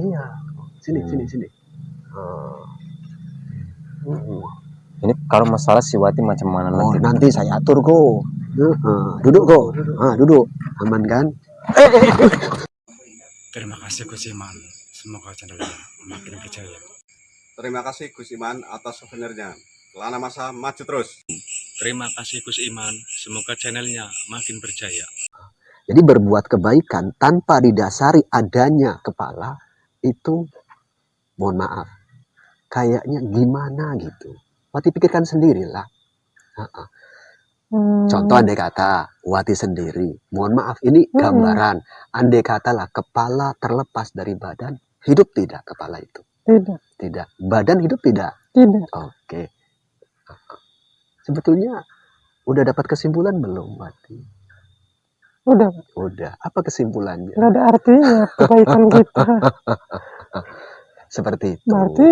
Iya, sini. Hmm. Ini kalau masalah si Wati macam mana Nanti saya atur kok. Duduk kok. Duduk. Aman kan? Terima kasih Gus Iman. Semoga channelnya makin berjaya. Terima kasih Gus Iman atas souvenirnya. Lana Masa maju terus. Terima kasih Gus Iman. Semoga channelnya makin berjaya. Jadi berbuat kebaikan tanpa didasari adanya kepala itu, mohon maaf, kayaknya gimana gitu. Wati pikirkan sendirilah. Contoh andai kata Wati sendiri, mohon maaf ini gambaran. Andai kata lah kepala terlepas dari badan, hidup tidak kepala itu? Tidak. Badan hidup tidak? Tidak. Oke. Sebetulnya udah dapat kesimpulan belum, Wati? Udah. Apa kesimpulannya? Nggak ada artinya kebaikan kita. Seperti itu. Berarti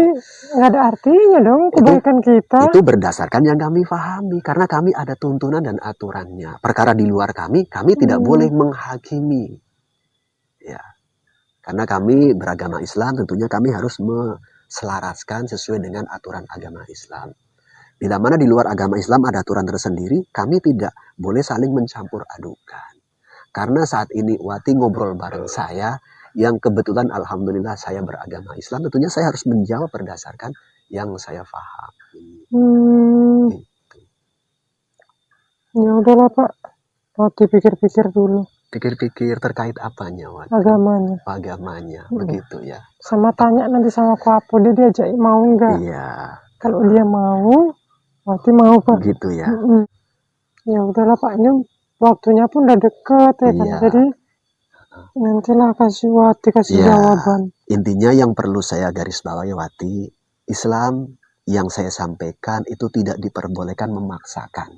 nggak ada artinya dong kebaikan kita. Itu berdasarkan yang kami pahami. Karena kami ada tuntunan dan aturannya. Perkara di luar kami tidak boleh menghakimi. Ya. Karena kami beragama Islam, tentunya kami harus meselaraskan sesuai dengan aturan agama Islam. Bila mana di luar agama Islam ada aturan tersendiri, kami tidak boleh saling mencampur adukan. Karena saat ini Wati ngobrol bareng saya, yang kebetulan alhamdulillah saya beragama Islam, tentunya saya harus menjawab berdasarkan yang saya paham. Gitu. Ya udahlah Pak, Wati pikir-pikir dulu. Pikir-pikir terkait apanya, Wati? Agamanya. Begitu ya. Sama tanya nanti sama Kuapo, dia diajak mau enggak? Iya. Kalau dia mau, Wati mau Pak. Begitu ya. Ya udahlah Pak, ini waktunya pun udah deket ya kan. Jadi nantilah Wati kasih jawaban. Intinya yang perlu saya garis bawahi, Wati, Islam yang saya sampaikan itu tidak diperbolehkan memaksakan.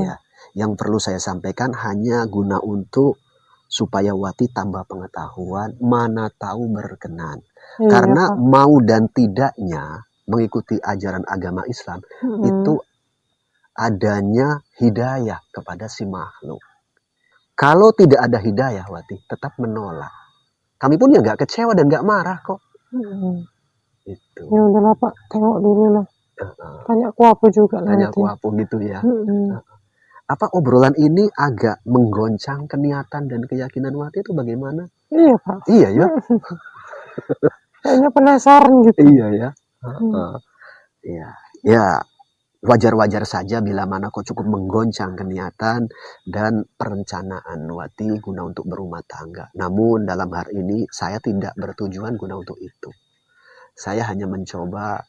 Ya, yang perlu saya sampaikan hanya guna untuk supaya Wati tambah pengetahuan, mana tahu berkenan. Karena Pak, mau dan tidaknya mengikuti ajaran agama Islam itu adanya hidayah kepada si makhluk. Kalau tidak ada hidayah, Wati tetap menolak. Kami pun ya nggak kecewa dan nggak marah kok. Itu. Ya udahlah Pak, tengok dulu lah. Tanya Kuapo juga Tanya nanti. Kuapo gitu ya. Apa obrolan ini agak menggoncang keniatan dan keyakinan Wati itu bagaimana? Iya Pak. Iya ya. Kayaknya penasaran gitu. Iya ya. Iya. Ya. Wajar-wajar saja bila mana kok cukup menggoncang keniatan dan perencanaan Wati guna untuk berumah tangga. Namun dalam hal ini saya tidak bertujuan guna untuk itu. Saya hanya mencoba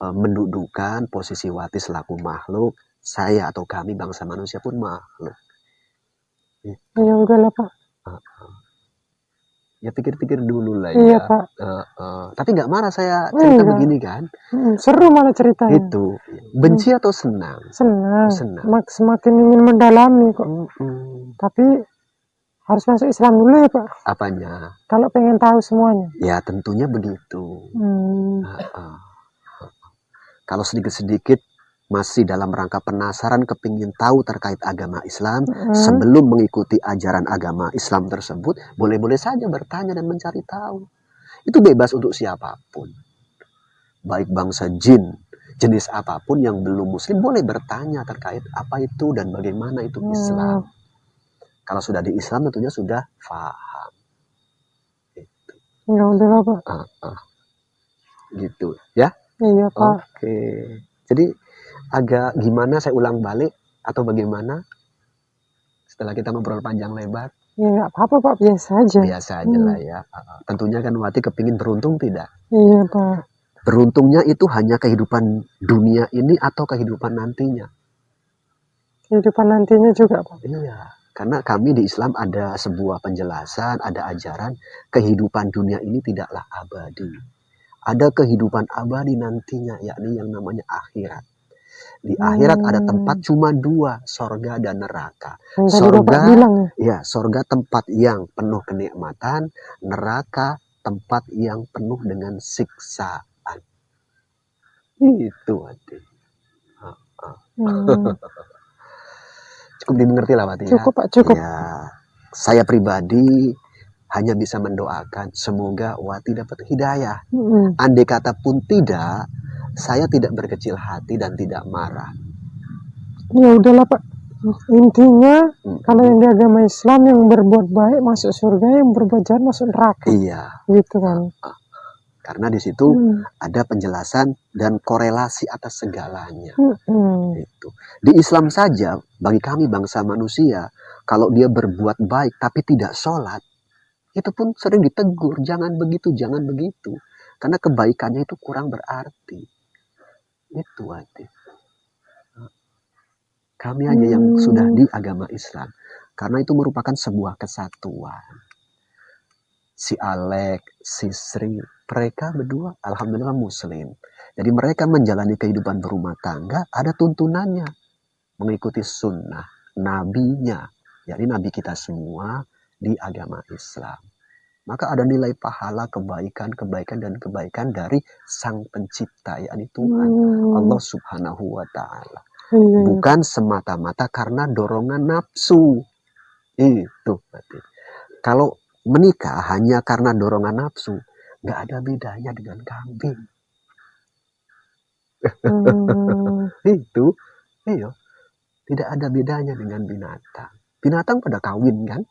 mendudukan posisi Wati selaku makhluk. Saya atau kami bangsa manusia pun makhluk. Ya udahlah Pak. Ya pikir-pikir dulu lah iya, ya. Pak. Tapi nggak marah saya cerita begini kan. Seru malah ceritanya. Itu. Benci atau senang? Senang. Semakin ingin mendalami kok. Tapi harus masuk Islam dulu ya Pak. Apanya? Kalau pengen tahu semuanya. Ya tentunya begitu. Kalau sedikit-sedikit masih dalam rangka penasaran, kepingin tahu terkait agama Islam, sebelum mengikuti ajaran agama Islam tersebut, boleh-boleh saja bertanya dan mencari tahu. Itu bebas untuk siapapun. Baik bangsa jin, jenis apapun yang belum muslim, boleh bertanya terkait apa itu dan bagaimana itu Islam. Kalau sudah di Islam tentunya sudah paham. Gitu. Ya udahlah Pak. Gitu ya. Iya Pak. Oke. Jadi agak gimana saya ulang balik atau bagaimana setelah kita ngobrol panjang lebar? Ya nggak apa-apa Pak, biasa aja. Biasa aja lah ya. Tentunya kan Wati kepingin beruntung tidak? Iya Pak. Beruntungnya itu hanya kehidupan dunia ini atau kehidupan nantinya? Kehidupan nantinya juga Pak. Iya, karena kami di Islam ada sebuah penjelasan, ada ajaran kehidupan dunia ini tidaklah abadi. Ada kehidupan abadi nantinya, yakni yang namanya akhirat. Di akhirat ada tempat cuma dua, sorga dan neraka. Sorga tempat yang penuh kenikmatan, neraka tempat yang penuh dengan siksaan. Itu Wati. Cukup dimengerti lah Wati ya. Cukup Pak, cukup. Ya, saya pribadi hanya bisa mendoakan semoga Wati dapat hidayah. Mm-mm. Andai kata pun tidak, saya tidak berkecil hati dan tidak marah. Ya udahlah Pak. Intinya kalau Mm-mm. yang di agama Islam yang berbuat baik masuk surga, yang berbuat jahat masuk neraka. Iya, Gitu kan. karena di situ Mm. ada penjelasan dan korelasi atas segalanya. Mm-mm. Itu. Di Islam saja, bagi kami bangsa manusia, kalau dia berbuat baik tapi tidak sholat, itu pun sering ditegur, jangan begitu, jangan begitu. Karena kebaikannya itu kurang berarti. Itu Wati. Kami hanya yang sudah di agama Islam. Karena itu merupakan sebuah kesatuan. Si Alek, si Sri, mereka berdua alhamdulillah muslim. Jadi mereka menjalani kehidupan berumah tangga ada tuntunannya. Mengikuti sunnah nabinya. Jadi nabi kita semua di agama Islam. Maka ada nilai pahala, kebaikan dari sang pencipta, yakni Tuhan. Allah subhanahu wa ta'ala. Iya. Bukan semata-mata karena dorongan nafsu. Itu berarti. Kalau menikah hanya karena dorongan nafsu, nggak ada bedanya dengan kambing. Itu, iya, tidak ada bedanya dengan binatang. Binatang pada kawin kan?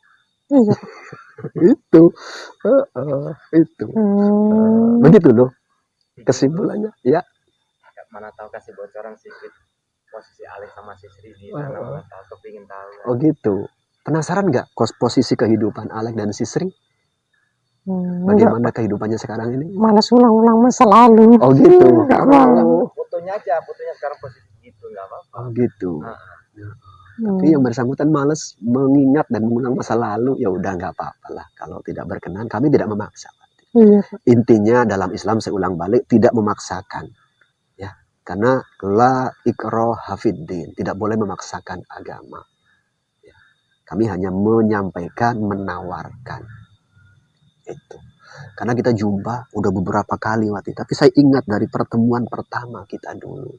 Iya. Itu, itu. Begitu loh kesimpulannya. Ya. Mana tahu kasih bocoran sedikit posisi Alex sama si Sri di sana, mana tahu kepingin tahu. Oh gitu. Penasaran nggak posisi kehidupan Alek dan si Sri? Bagaimana kehidupannya sekarang ini? Malas ulang-ulang masa lalu. Oh gitu. Nggak mau. Fotonya aja, fotonya sekarang posisi gitu, nggak apa-apa. Oh gitu. Tapi yang bersangkutan males mengingat dan mengulang masa lalu, ya udah nggak apa-apa lah. Kalau tidak berkenan, kami tidak memaksa. Iya, Pak. Intinya dalam Islam, saya ulang balik, tidak memaksakan. Ya, karena la ikraha fiddin, tidak boleh memaksakan agama. Ya. Kami hanya menyampaikan, menawarkan. Itu. Karena kita jumpa udah beberapa kali Wati, tapi saya ingat dari pertemuan pertama kita dulu.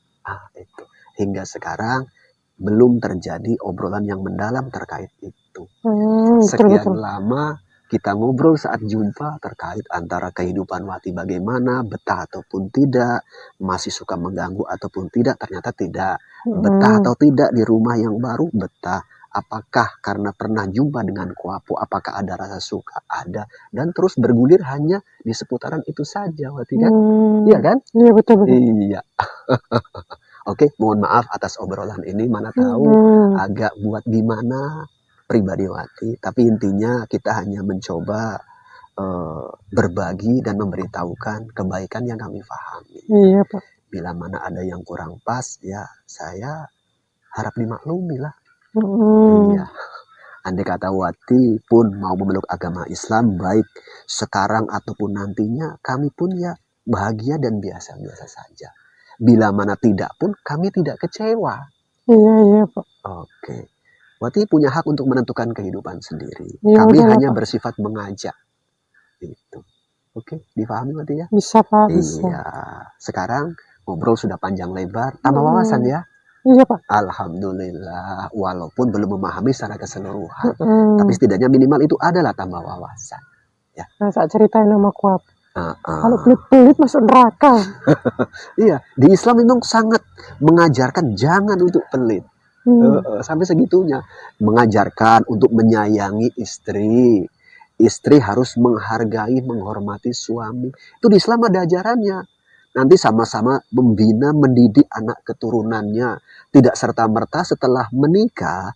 Itu. Hingga sekarang belum terjadi obrolan yang mendalam terkait itu. Sekian lama kita ngobrol saat jumpa terkait antara kehidupan Wati bagaimana, betah ataupun tidak, masih suka mengganggu ataupun tidak, ternyata tidak. Betah atau tidak di rumah yang baru, betah. Apakah karena pernah jumpa dengan Kuapo, apakah ada rasa suka? Ada. Dan terus bergulir hanya di seputaran itu saja, Wati kan? Iya kan? Iya, betul. Iya. Oke, mohon maaf atas obrolan ini, mana tahu agak buat gimana pribadi Wati. Tapi intinya kita hanya mencoba berbagi dan memberitahukan kebaikan yang kami pahami. Iya, Pak. Bila mana ada yang kurang pas, ya saya harap dimaklumi lah. Iya. Andai kata Wati pun mau memeluk agama Islam, baik sekarang ataupun nantinya, kami pun ya bahagia dan biasa-biasa saja. Bila mana tidak pun kami tidak kecewa. Iya, Pak. Oke. Wati punya hak untuk menentukan kehidupan sendiri. Ya, kami udah, hanya Pak. bersifat mengajak. Itu. Oke, dipahami Wati ya? Bisa, Pak. Bisa. Iya. Sekarang ngobrol sudah panjang lebar, tambah wawasan ya. Iya, Pak. Alhamdulillah, walaupun belum memahami secara keseluruhan, tapi setidaknya minimal itu adalah tambah wawasan. Ya. Nah, saya ceritain nama Kuap. Kalau Kalau pelit-pelit masuk neraka. Iya, di Islam memang sangat mengajarkan jangan untuk pelit. Sampai segitunya. Mengajarkan untuk menyayangi istri. Istri harus menghargai, menghormati suami. Itu di Islam ada ajarannya. Nanti sama-sama membina, mendidik anak keturunannya. Tidak serta-merta setelah menikah,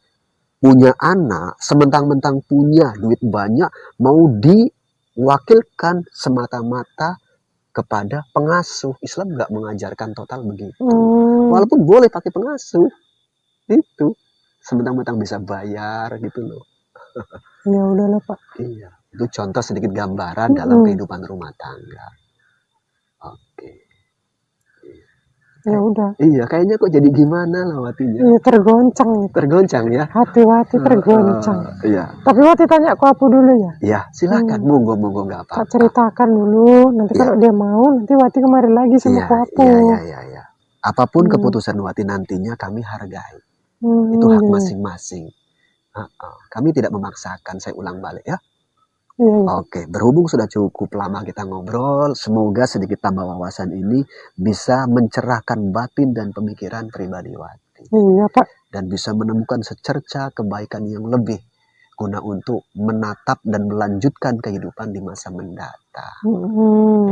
punya anak, sementang-mentang punya duit banyak, mau diwakilkan semata-mata kepada pengasuh. Islam nggak mengajarkan total begitu. Walaupun boleh pakai pengasuh. Itu. Sementang-mentang bisa bayar gitu loh. Ya udahlah, Pak. Iya. Itu contoh sedikit gambaran dalam kehidupan rumah tangga. Oke. Ya udah. Iya, kayaknya kok jadi gimana lah Watinya. Iya, tergoncang. Tergoncang ya. Hati Wati tergoncang. Iya. Tapi Wati tanya ke aku dulu ya. Iya, silakan. Monggo nggak apa-apa. Tak ceritakan dulu. Nanti kalau dia mau, nanti Wati kemarin lagi sama Kuapo. Iya. Apapun keputusan Wati nantinya kami hargai. Itu hak masing-masing. Kami tidak memaksakan, saya ulang balik ya. Iya. Oke, berhubung sudah cukup lama kita ngobrol, semoga sedikit tambah wawasan ini bisa mencerahkan batin dan pemikiran pribadi Wati. Iya, Pak. Dan bisa menemukan secerca kebaikan yang lebih guna untuk menatap dan melanjutkan kehidupan di masa mendatang.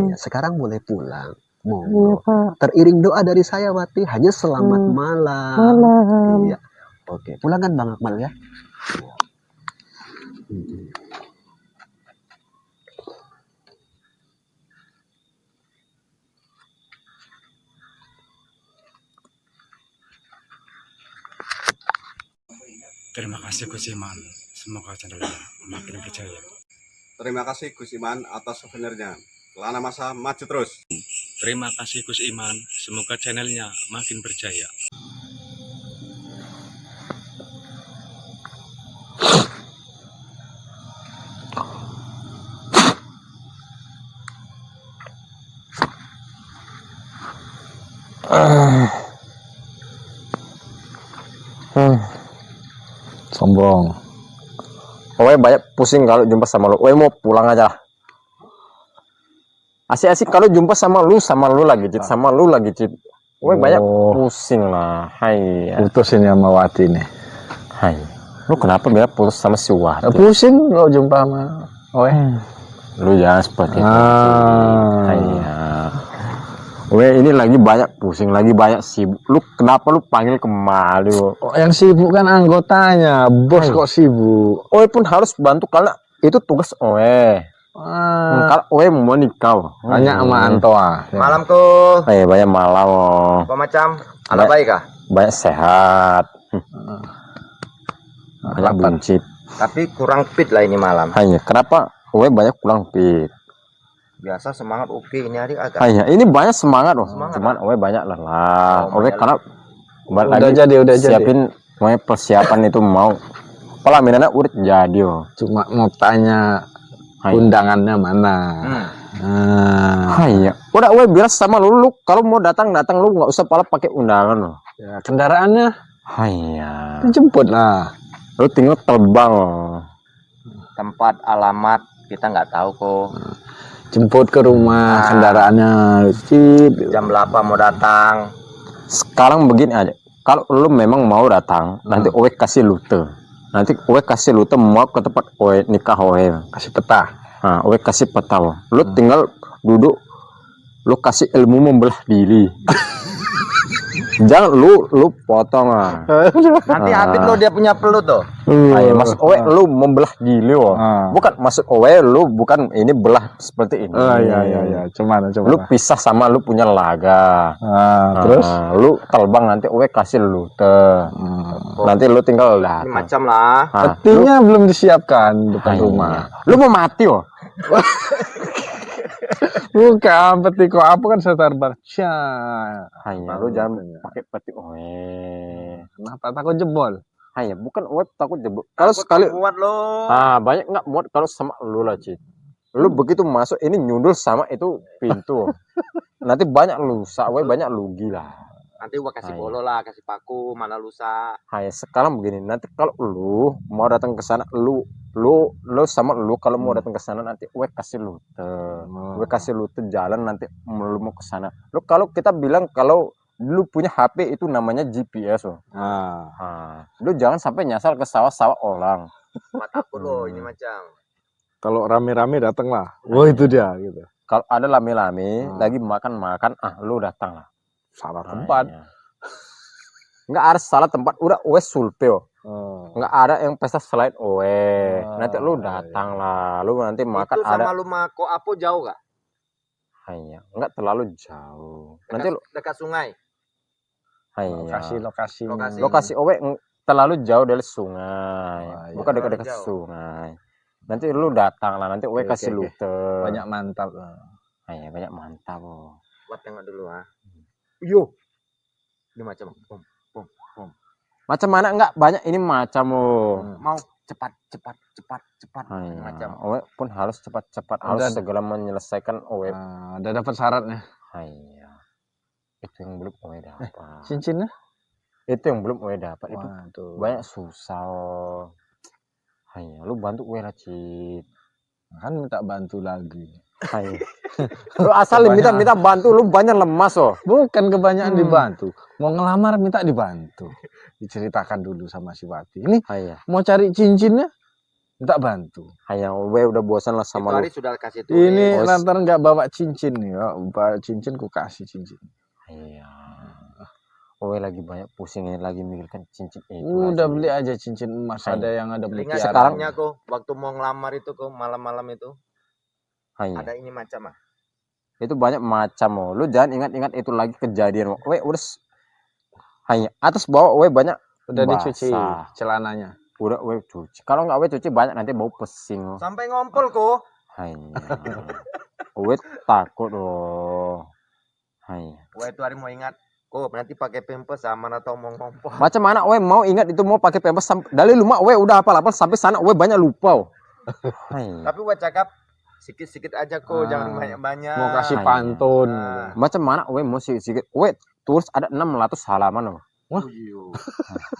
Ya, sekarang boleh pulang. Iya, Monggo. Pak. Teriring doa dari saya Wati, hanya selamat malam. Malam. Iya. Oke, pulangan Bang Akmal ya. Terima kasih Gus Iman. Semoga channelnya makin berjaya. Terima kasih Gus Iman atas souvenirnya. Kelana masa maju terus. Terima kasih Gus Iman. Semoga channelnya makin berjaya. Sombong. Pokoknya banyak pusing kalau jumpa sama lu. Mau pulang aja lah. Asik-asik kalau jumpa sama lu lagi Cid, sama lu lagi Cid. Banyak pusing lah. Hai. Putusin sama Wati nih. Hai. Lu kenapa bilang putus sama si Wati? Pusing kalau jumpa sama Lu jangan seperti itu. Hai ya. Ini lagi banyak pusing, lagi banyak sibuk. Lu kenapa lu panggil kemari? yang sibuk kan anggotanya, bos kok sibuk. Pun harus bantu karena itu tugas Kalau mau nikah. Tanya sama Antoa. Malam ko. Banyak malam. Apa macam? Anak baik kah? Banyak sehat. Banyak buncit. Tapi kurang fit lah ini malam. Hanya kenapa? Banyak kurang fit. Biasa semangat oke, ini hari agak. Ini banyak semangat loh. Semangat, Cuman banyak lelah. Karena udah jadi. siapin persiapan itu mau pelaminannya udah jadi Cuma mau tanya undangannya mana. Udah bilang sama lu kalau mau datang lu nggak usah pakai undangan loh. Ya, kendaraannya dijemput lah. Lu tinggal terbang Tempat alamat kita nggak tahu kok. Jemput ke rumah kendaraannya. Jam berapa mau datang? Sekarang begini aja. Kalau lu memang mau datang, nanti kasih lute. Nanti kasih lute mau ke tempat nikah Kasih peta. Nah, kasih peta. Lu tinggal duduk, lu kasih ilmu membelah diri. Jangan lu potong Nanti habis lo dia punya pelut tuh. Maksud lu membelah diri bukan maksud lu bukan ini belah seperti ini. Iya. Cuman. Lu pisah sama lu punya laga. Terus lu terbang nanti kasih lu nanti lu tinggal datang. Macam lah. petinya belum disiapkan depan rumah. Lu mau mati Bukan peti kok apa kan setar barca. Lu jangan pakai peti Kenapa takut jebol? Bukan takut jebol. Kalau sekali muat lo. banyak nggak muat kalau sama lu lah Cid. Lu begitu masuk ini nyundul sama itu pintu. Nanti banyak lusa, banyak lugi lah. Nanti gua kasih bolo lah, kasih paku, mana lusa. Sekarang begini, nanti kalau lu mau datang ke sana, lu sama lu kalau mau datang ke sana nanti kasih lute jalan nanti lu mau ke sana. Lu kalau kita bilang kalau lu punya HP itu namanya GPS lu jangan sampai nyasar ke sawah-sawah orang. Buat aku lo ini macam. Kalau rame-rame datang lah. Itu dia gitu. Kalau ada lame-lame lagi makan lu datang lah. Salah tempat. Nggak ada salah tempat, udah sulpe nggak ada yang pesta selain nanti lu datang lah, lu nanti makan itu sama ada lu mako apa jauh gak? Nggak terlalu jauh, nanti lu dekat sungai. lokasi terlalu jauh dari sungai, bukan dekat-dekat sungai. Nanti lu datang lah, nanti kasih lute. Banyak mantap. Banyak mantap. Buat tengok dulu Yo. Ini macam macam mana enggak banyak ini macam mau cepat macam pun harus cepat harus segera menyelesaikan udah dapat syaratnya. Itu yang belum dapat. Cincinnya itu yang belum dapat. Itu banyak susah. Lu bantu lah Cid. Kan minta bantu lagi. Hai. Lu asal minta bantu, lu banyak lemas oh. Bukan kebanyakan dibantu. Mau ngelamar minta dibantu. Diceritakan dulu sama si Wati. Ini Hai ya. mau cari cincinnya minta bantu. Hai ya, udah bosan lah Itu sama hari lu. sudah kasih tulis. Ini Bos. lantaran nggak bawa cincin nih. Ya. Bawa cincin ku kasih cincin. Iya. Owe lagi banyak pusing ini, lagi mikirkan cincin itu. Udah aja. beli aja cincin emas, Hai. ada yang ada Ingat mutiara. sekarangnya kok waktu mau ngelamar itu kok malam-malam itu Hai ya. ada ini macam ah. Itu banyak macam oh. Lu jangan ingat-ingat itu lagi kejadian. Owe udah hanya atas bawah owe banyak Udah dicuci basah. celananya. Udah owe cuci. Kalau nggak owe cuci banyak nanti bau pesing. Oh. Sampai ngompol kok. Hanya. Owe takut oh. Hanya. Wah itu hari mau ingat. Kok nanti pakai pampers sama atau mau ngompol. Macam mana owe mau ingat itu mau pakai pampers dari rumah owe udah hafal sampai sana owe banyak lupa. Oh. Hanya. Tapi gue cakap sikit-sikit aja kok, jangan Ah, banyak-banyak. Mau kasih Hanya. pantun. Ah. Macam mana owe mau sedikit owe tulis ada 600 halaman oh. Wah.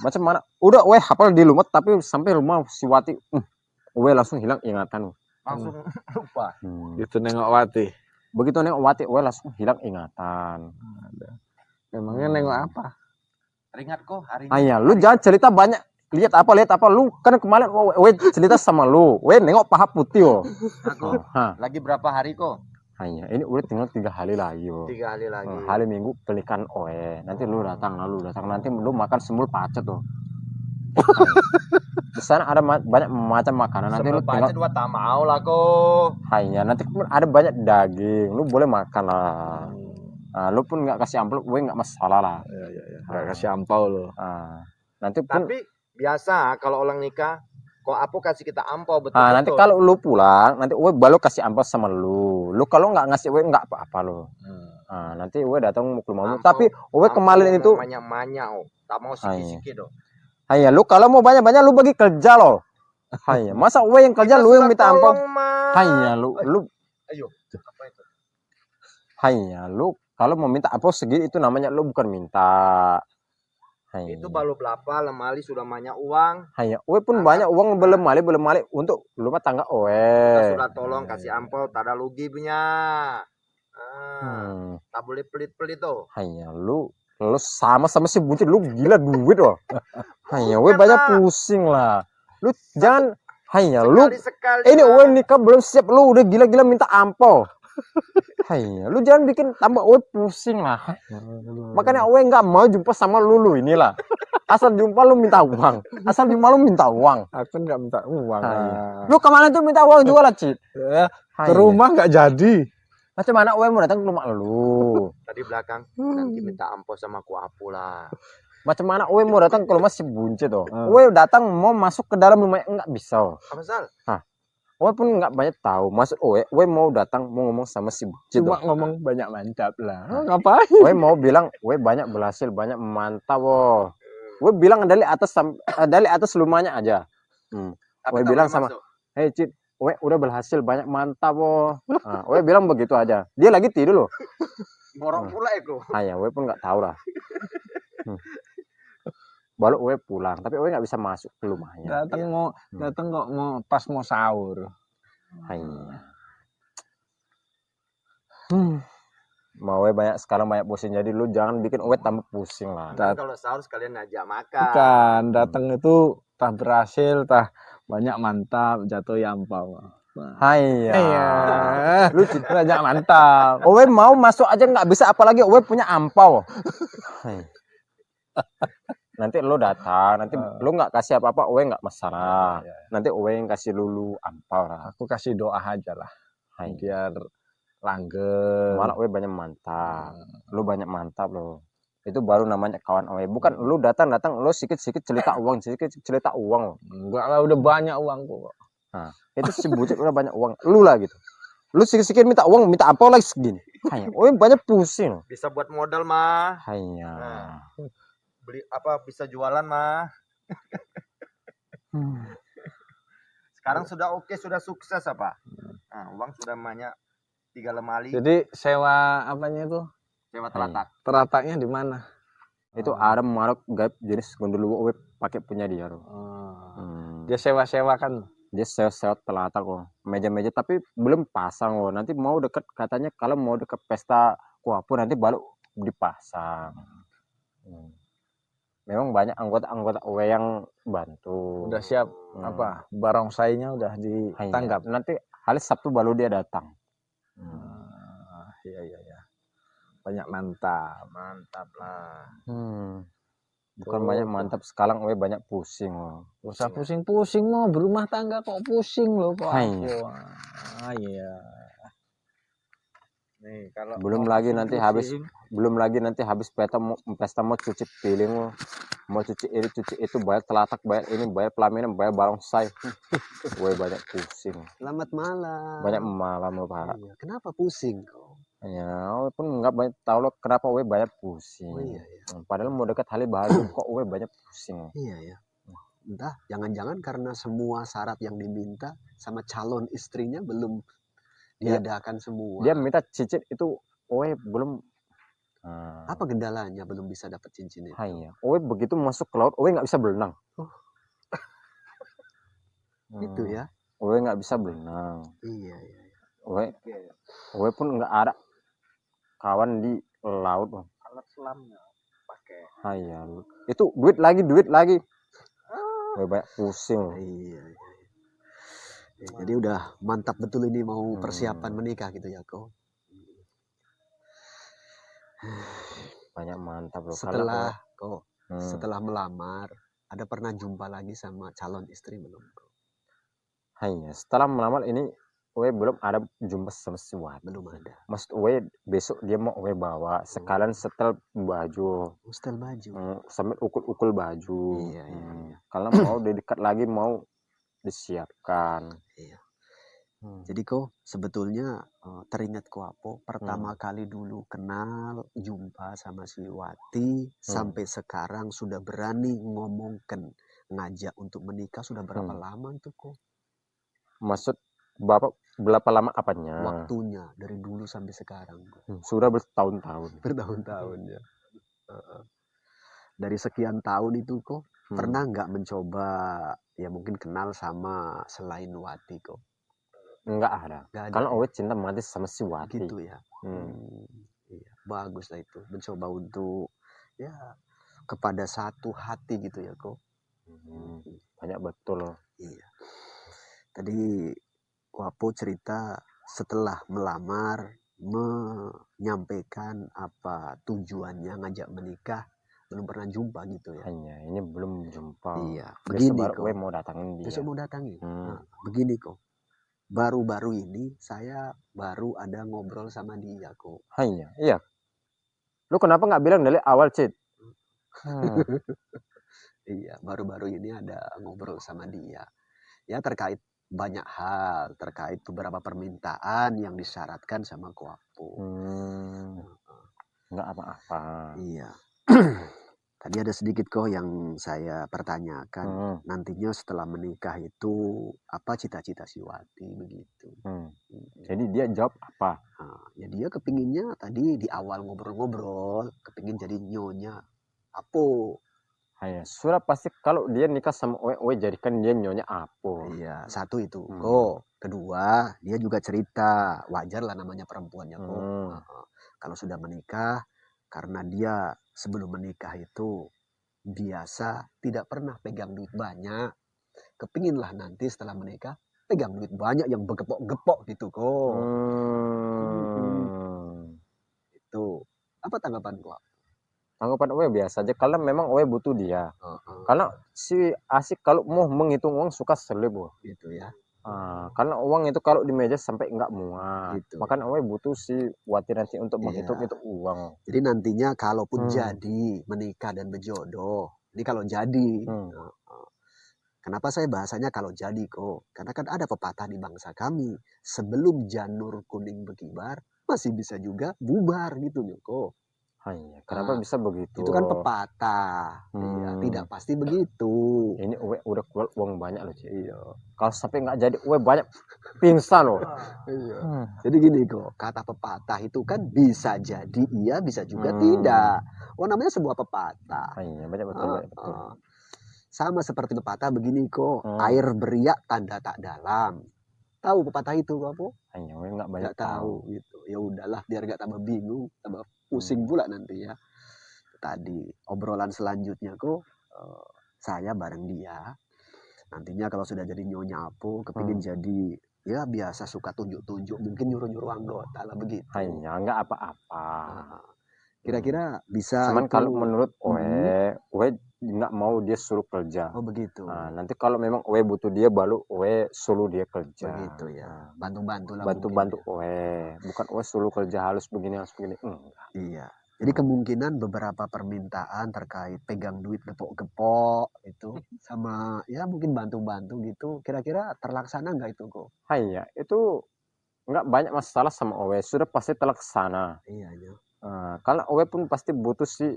Macam mana? Udah owe hafal di rumah tapi sampai rumah si Wati owe langsung hilang ingatan. Langsung lupa. Gitu nengok Wati. Begitu nengok Wati owe langsung hilang ingatan. Memangnya nengok apa? Ingat kok hari ini. Hanya lu jangan cerita banyak. Lihat apa lu kan kemarin owe cerita sama lu. Owe nengok paha putih oh. Aku lagi berapa hari kok? Hanya ini udah tinggal 3 hari lagi oh. 3 hari lagi. Hari Minggu pelikan owe. Nanti lu datang nanti lu makan semul pacet tuh. Di sana ada banyak macam makanan. Nanti lu Sebelum tinggal dua tak mau lah kok. hanya nanti ada banyak daging. Lu boleh makan lah. Nah, lu pun nggak kasih amplop, gue nggak masalah lah. Ya. Nggak kasih ampau lo. Nanti pun Tapi biasa kalau orang nikah, kok aku kasih kita ampau betul. nanti kalau lu pulang, nanti gue baru kasih ampau sama lu. Lu kalau nggak ngasih gue nggak apa-apa lo. Nanti gue datang ke rumahmu. Tapi gue kemarin itu banyak oh. Tak mau sikit-sikit oh. hanya lu kalau mau banyak-banyak lu bagi kerja loh. Hanya masa gue yang kerja lu yang minta ampau. Hanya lu Ayo. Apa itu? hanya lu kalau mau minta ampau segini itu namanya lu bukan minta. Hanya. Itu baru berapa lemali sudah banyak uang. Hanya gue pun banyak uang belum mali untuk rumah tangga Kita sudah tolong kasih ampau, tak ada rugi punya. Tak boleh pelit-pelit tuh. Hanya lu sama si buncit lu gila duit loh. Hanya gue banyak pusing lah. Lu jangan hanya lu Sekali ini gue nikah belum siap lu udah gila-gila minta ampau. Hanya lu jangan bikin tambah gue pusing lah. Makanya gue nggak mau jumpa sama lu inilah. Asal jumpa lu minta uang. Asal jumpa lu minta uang. Aku nggak minta uang. Lu kemana tuh minta uang juga lah, Cid? Ke rumah nggak jadi. Macam mana gue mau datang ke rumah lu? tadi belakang nanti minta ampau sama ku apu lah. Macam mana gue mau datang ke rumah si buncit tuh? Gue datang mau masuk ke dalam rumah nggak bisa. Apa Sal? Gue pun nggak banyak tahu. Maksud gue mau datang mau ngomong sama si buncit. Cuma ngomong banyak mantap lah. Ngapain? Gue mau bilang gue banyak berhasil, banyak mantap woh. Gue bilang dari atas rumahnya aja. Gue bilang sama, hei Cid, gue udah berhasil, banyak mantap woh. Gue bilang begitu aja. Dia lagi tidur loh. Borok pula itu. Ya gue pun nggak tahu lah. Baru gue pulang, tapi gue nggak bisa masuk ke rumahnya. Datang kok mau pas mau sahur. Hanya. Mau sekarang banyak pusing, jadi lu jangan bikin gue tambah pusing lah. Kalau sahur sekalian ajak makan. Bukan, datang itu tah berhasil, tah banyak mantap, jatuh yampau. Iya. Lu banyak mantap. Owe mau masuk aja nggak bisa, apalagi Owe punya ampau. Nanti lu datang, nanti lu nggak kasih apa-apa, Owe nggak masalah. Nanti Owe yang kasih lulu ampau lah. Aku kasih doa aja lah, biar langgeng. Malah Owe banyak mantap, lu banyak mantap lo. Itu baru namanya kawan Owe. Bukan lu datang lu sedikit cerita uang, lo. Enggak lah, udah banyak uangku. Itu si bucit udah banyak uang, lu lah gitu. Lu sedikit minta uang, minta ampau lagi segini. Owe banyak pusing. Bisa buat modal mah. Beli apa bisa jualan mah. Sekarang sudah oke, sudah sukses apa? Uang sudah banyak 3 lemari. Jadi sewa apanya itu? Sewa teratak. Terataknya di mana? Itu ada marok gaib jenis gondol Owe pakai punya dia loh. Dia sewa-sewakan. dia sewa telatak kok, meja-meja tapi belum pasang kok. Nanti mau deket katanya kalau mau deket pesta kuapu nanti baru dipasang. Memang banyak anggota-anggota OW yang bantu. Udah siap apa? Barongsainya udah ditanggap. Nanti hari Sabtu baru dia datang. Iya. Banyak mantap. Mantap lah. Bukan banyak mantap, sekarang OW banyak pusing. Usah pusing-pusing mau berumah tangga kok pusing loh kok aku. Iya. Nih, kalau Belum mau lagi nanti pusing-pusing, habis pesta mau cuci piring, mau cuci ini cuci itu, bayar telatak, bayar ini, bayar pelaminan, bayar barongsai. Gue banyak pusing. Selamat malam. Banyak malam loh Pak. Iya. Kenapa pusing kok? Ya, walaupun nggak banyak tahu loh kenapa gue banyak pusing. Oh iya. Padahal mau dekat hari baru kok gue banyak pusing. Iya ya. Entah, jangan-jangan karena semua syarat yang diminta sama calon istrinya belum diadakan semua. Dia minta cincin itu, gue belum. Apa kendalanya belum bisa dapat cincin itu? Iya, gue begitu masuk ke laut, gue nggak bisa berenang. Itu ya. Gue nggak bisa berenang. Iya. Gue pun nggak ada kawan di laut. Alat selamnya pakai. Iya, itu duit lagi. Gue banyak pusing. Iya. Jadi udah mantap betul ini mau persiapan menikah gitu ya kok. Banyak mantap loh. Setelah melamar, ada pernah jumpa lagi sama calon istri belum? Hanya setelah melamar ini, gue belum ada jumpa sama si Wati. Belum ada. Maksud gue besok dia mau gue bawa sekalian setel baju. Setel baju. Sambil ukul baju. Iya. Kalau mau dekat lagi mau disiapkan. Iya. Jadi kok sebetulnya teringat kok apa pertama kali dulu kenal jumpa sama si Wati sampai sekarang sudah berani ngomongkan ngajak untuk menikah sudah berapa lama itu kok? Maksud Bapak berapa lama apanya? Waktunya dari dulu sampai sekarang. Sudah bertahun-tahun. Bertahun-tahun ya. Dari sekian tahun itu kok pernah nggak mencoba ya mungkin kenal sama selain Wati kok? Enggak ada. Karena gue cinta mati sama si Wati. Gitu ya. Iya, bagus lah itu. Mencoba untuk ya kepada satu hati gitu ya kok. Banyak betul. Iya. Tadi Wapo cerita setelah melamar menyampaikan apa tujuannya ngajak menikah belum pernah jumpa gitu ya. Hanya ini belum jumpa. Iya. Begini kok. Gue mau datangin dia. Besok mau datangi. Nah, begini kok. Baru-baru ini saya baru ada ngobrol sama dia kok. Hanya, iya. Lu kenapa nggak bilang dari awal, Cid? Iya, baru-baru ini ada ngobrol sama dia. Ya terkait banyak hal, terkait beberapa permintaan yang disyaratkan sama Kuapu. Nggak apa-apa. Iya. Tadi ada sedikit kok yang saya pertanyakan. Nantinya setelah menikah itu apa cita-cita si Wati begitu. Jadi dia jawab apa? Nah, ya dia kepinginnya tadi di awal ngobrol-ngobrol, kepingin jadi nyonya. Apa? Ya, sudah pasti kalau dia nikah sama Owe jadikan dia nyonya apa? Iya, satu itu. Kok. Kedua, dia juga cerita, wajar lah namanya perempuannya kok. Kalau sudah menikah, karena dia sebelum menikah itu biasa tidak pernah pegang duit banyak. Kepinginlah nanti setelah menikah pegang duit banyak yang bergepok-gepok gitu kok. Itu. Apa tanggapan kok? Tanggapan Owe biasa aja, karena memang Owe butuh dia. Karena si Asik kalau mau menghitung uang suka selip. Gitu ya. Karena uang itu kalau di meja sampai nggak muat. Gitu. Makanya Owe butuh si Wati nanti untuk menghitung itu uang. Jadi nantinya kalaupun jadi menikah dan berjodoh, ini kalau jadi. Kenapa saya bahasanya kalau jadi kok? Karena kan ada pepatah di bangsa kami, sebelum janur kuning berkibar, masih bisa juga bubar gitu loh kok. Kenapa bisa begitu? Itu kan pepatah. Iya, tidak pasti begitu. Ini Uwe udah keluar uang banyak loh, Cik. Iya. Kalau sampai nggak jadi Uwe banyak pingsan loh. Iya. Jadi gini kok, kata pepatah itu kan bisa jadi iya, bisa juga tidak. Namanya sebuah pepatah. Iya, banyak betul. Sama seperti pepatah begini kok, Hmm. air beriak tanda tak dalam. Tahu pepatah itu apa? Hanya we nggak banyak Nggak tahu gitu. Ya udahlah, biar nggak tambah bingung, tambah pusing pula nanti ya. Tadi obrolan selanjutnya kok saya bareng dia. Nantinya kalau sudah jadi nyonya Apo, kepingin jadi ya biasa suka tunjuk-tunjuk, mungkin nyuruh-nyuruh anggota lah begitu. Hanya nggak apa-apa. Kira-kira bisa Cuman itu. kalau menurut we nggak mau dia suruh kerja. Oh begitu. Nah, nanti kalau memang we butuh dia, baru we suruh dia kerja. Begitu ya. Bantu-bantu lah. Bantu-bantu mungkin ya. bukan we suruh kerja harus begini. Enggak. Iya. Jadi kemungkinan beberapa permintaan terkait pegang duit gepok-gepok itu sama ya mungkin bantu-bantu gitu, kira-kira terlaksana nggak itu kok? Hanya itu nggak banyak masalah sama Owe, sudah pasti terlaksana. Iya ya. Karena Owe pun pasti butuh si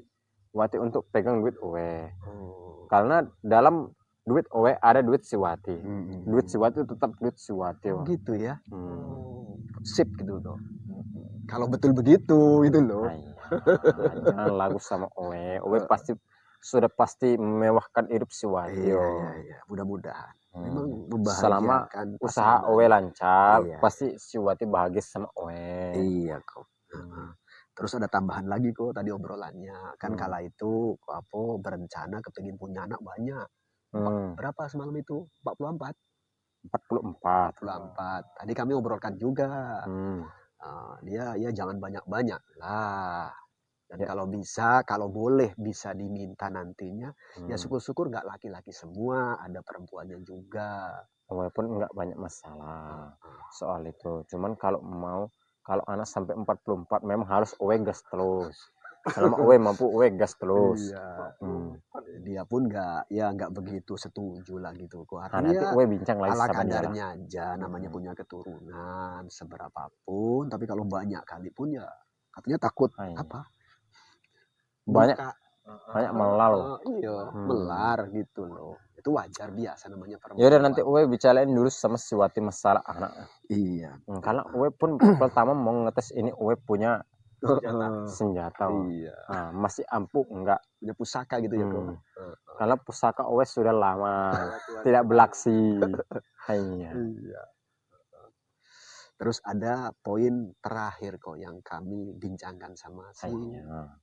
Wati untuk pegang duit Owe. Oh. Karena dalam duit Owe ada duit si Wati. Hmm. Duit si Wati tetap duit si Wati. Oh, gitu ya. Hmm. Sip gitu loh. Kalau betul begitu itu loh. Jangan lagu sama Owe. Owe pasti sudah pasti memewahkan hidup si Wati. Iya. Mudah-mudahan. Memang Selama membahagiakan usaha pasangan. Owe lancar, Iya. pasti si Wati bahagia sama Owe. Iya kok. Terus ada tambahan lagi kok tadi obrolannya. Kan kala itu Apo berencana kepingin punya anak banyak. Berapa semalam itu? 44? 44. 44. Tadi kami obrolkan juga. Dia ya jangan banyak-banyak lah. Dan kalau bisa, kalau boleh bisa diminta nantinya, ya syukur-syukur nggak laki-laki semua, ada perempuannya juga. Walaupun nggak banyak masalah soal itu. Cuman kalau anak sampai 44 memang harus Owe gas terus. Selama Owe mampu, Owe gas terus. Iya. Dia pun nggak begitu setuju lah gitu kok. Nanti Artinya Owe bincang lagi ala sama dia lah. kadarnya aja, namanya punya keturunan seberapapun, tapi kalau banyak kali pun ya katanya takut apa? Banyak melal. Iya, melar gitu loh. Itu wajar biasa namanya perempuan. Ya udah nanti Owe bicarain dulu sama si Wati masalah anak. Iya. Karena Owe pun pertama mau ngetes ini Owe punya senjata. Iya. Masih ampuh enggak? Punya pusaka gitu ya kok. Karena pusaka Owe sudah lama tidak beraksi. Iya. Terus ada poin terakhir kok yang kami bincangkan sama si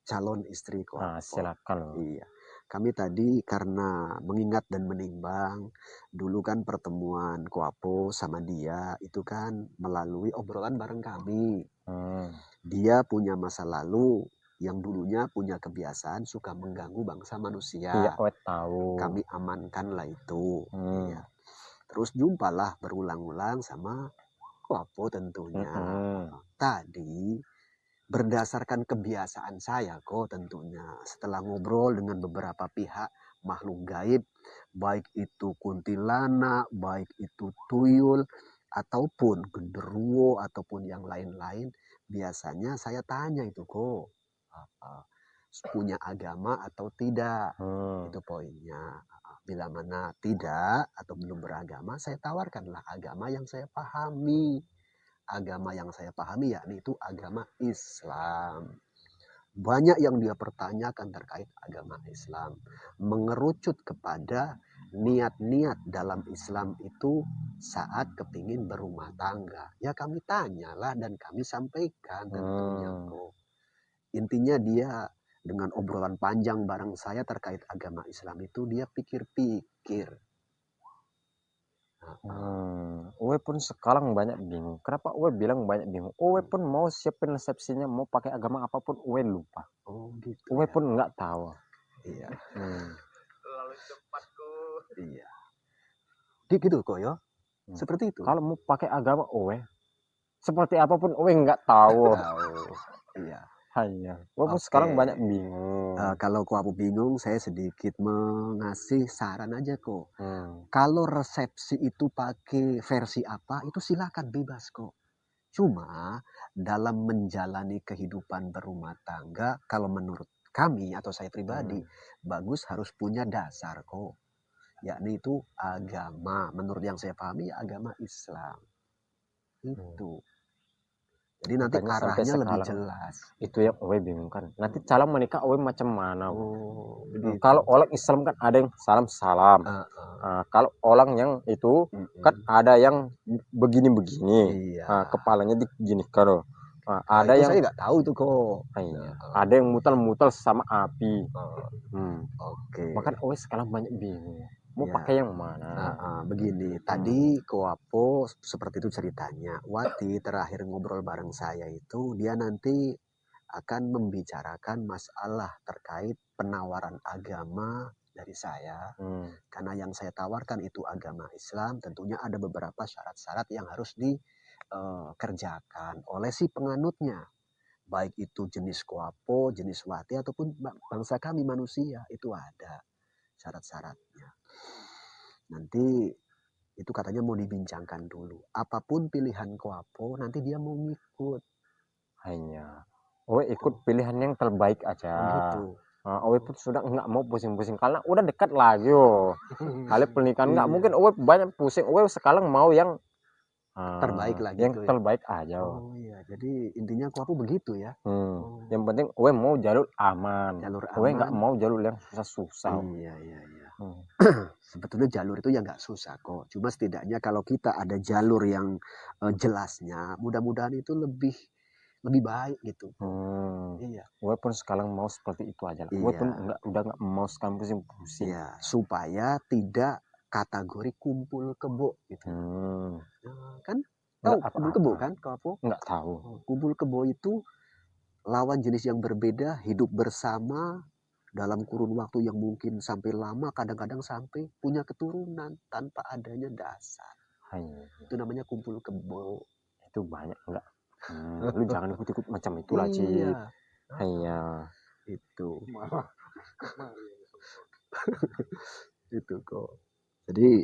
calon istri kok. Silakan. Iya. Kami tadi karena mengingat dan menimbang dulu kan pertemuan Koapo sama dia itu kan melalui obrolan bareng kami. Dia punya masa lalu yang dulunya punya kebiasaan suka mengganggu bangsa manusia. Iya, tahu. Kami amankan lah itu. Iya. Terus jumpalah berulang-ulang sama Koapo tentunya. Tadi berdasarkan kebiasaan saya kok tentunya setelah ngobrol dengan beberapa pihak makhluk gaib, baik itu kuntilanak, baik itu tuyul ataupun genderuwo ataupun yang lain-lain, biasanya saya tanya itu kok punya agama atau tidak. Itu poinnya. Bila mana tidak atau belum beragama, saya tawarkanlah agama yang saya pahami. Agama yang saya pahami yakni itu agama Islam. Banyak yang dia pertanyakan terkait agama Islam. Mengerucut kepada niat-niat dalam Islam itu saat kepingin berumah tangga. Ya kami tanyalah dan kami sampaikan tentunya kok. Intinya dia dengan obrolan panjang bareng saya terkait agama Islam itu dia pikir-pikir. Owe pun sekarang banyak bingung. Kenapa Owe bilang banyak bingung? Owe pun mau siapin resepsinya, mau pakai agama apapun, Owe lupa. Gitu. Owe pun nggak tahu. Iya. Terlalu cepat kok. Iya. Gitu kok ya. Seperti itu. Kalau mau pakai agama Owe, seperti apapun Owe nggak tahu. Iya. Hanya. Owe pun sekarang banyak bingung. Kalau aku bingung, saya sedikit mengasih saran aja kok. Kalau resepsi itu pakai versi apa, itu silakan bebas kok. Cuma dalam menjalani kehidupan berumah tangga, kalau menurut kami atau saya pribadi, bagus harus punya dasar kok. Yakni itu agama. Menurut yang saya pahami agama Islam. Itu. Jadi nanti Makanya sampai arahnya lebih sekarang jelas. itu yang Owe bingung kan. Nanti calon menikah Owe macam mana? Oh, begitu. Kalau orang Islam kan ada yang salam-salam. Kalau orang yang itu kan ada yang begini-begini. Iya. Kepalanya diginikan loh. Kalau Ada itu yang saya nggak tahu itu kok. iya, ada yang mutal-mutal sama api. Oke. Makanya Owe sekarang banyak bingung. Mau Iya. pakai yang mana? Begini, tadi Koapo seperti itu ceritanya. Wati terakhir ngobrol bareng saya itu, dia nanti akan membicarakan masalah terkait penawaran agama dari saya. Karena yang saya tawarkan itu agama Islam, tentunya ada beberapa syarat-syarat yang harus dikerjakan oleh si penganutnya. Baik itu jenis Koapo, jenis Wati, ataupun bangsa kami manusia, itu ada syarat-syaratnya. Nanti itu katanya mau dibincangkan dulu. Apapun pilihan Koapo, nanti dia mau ngikut. Hanya Owe ikut pilihan yang terbaik aja. Gitu. Owe pun sudah nggak mau pusing-pusing karena udah dekat lagi kali pernikahan nggak Iya. mungkin Owe banyak pusing. Owe sekarang mau yang Terbaik lagi yang tuh ya? terbaik aja. Oh iya, jadi intinya Koapo begitu ya. Yang penting Owe mau jalur aman. Jalur Owe nggak aman. mau jalur yang susah-susah. Iya. Sebetulnya jalur itu ya nggak susah kok. Cuma setidaknya kalau kita ada jalur yang jelasnya, mudah-mudahan itu lebih baik gitu. Iya. Owe pun sekarang mau seperti itu aja. Owe pun udah nggak mau sekarang pusing-pusing. Iya, supaya tidak kategori kumpul kebo gitu. Kan tahu kumpul kebo kan, Koapo? Nggak tahu. Kumpul kebo itu lawan jenis yang berbeda, hidup bersama dalam kurun waktu yang mungkin sampai lama, kadang-kadang sampai punya keturunan tanpa adanya dasar. Itu namanya kumpul kebo. Itu banyak enggak? Lu jangan ikut-ikut macam itu lah, Cip. Iya. Itu. Itu kok. Jadi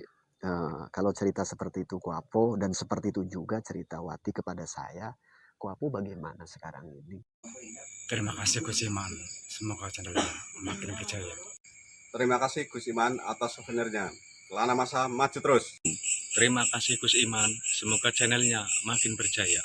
kalau cerita seperti itu Koapo, dan seperti itu juga cerita Wati kepada saya, Koapo bagaimana sekarang ini? Terima kasih Gus Iman. Semoga channelnya makin berjaya. Terima kasih Gus Iman atas souvenirnya. Kelana Masa maju terus. Terima kasih Gus Iman. Semoga channelnya makin berjaya.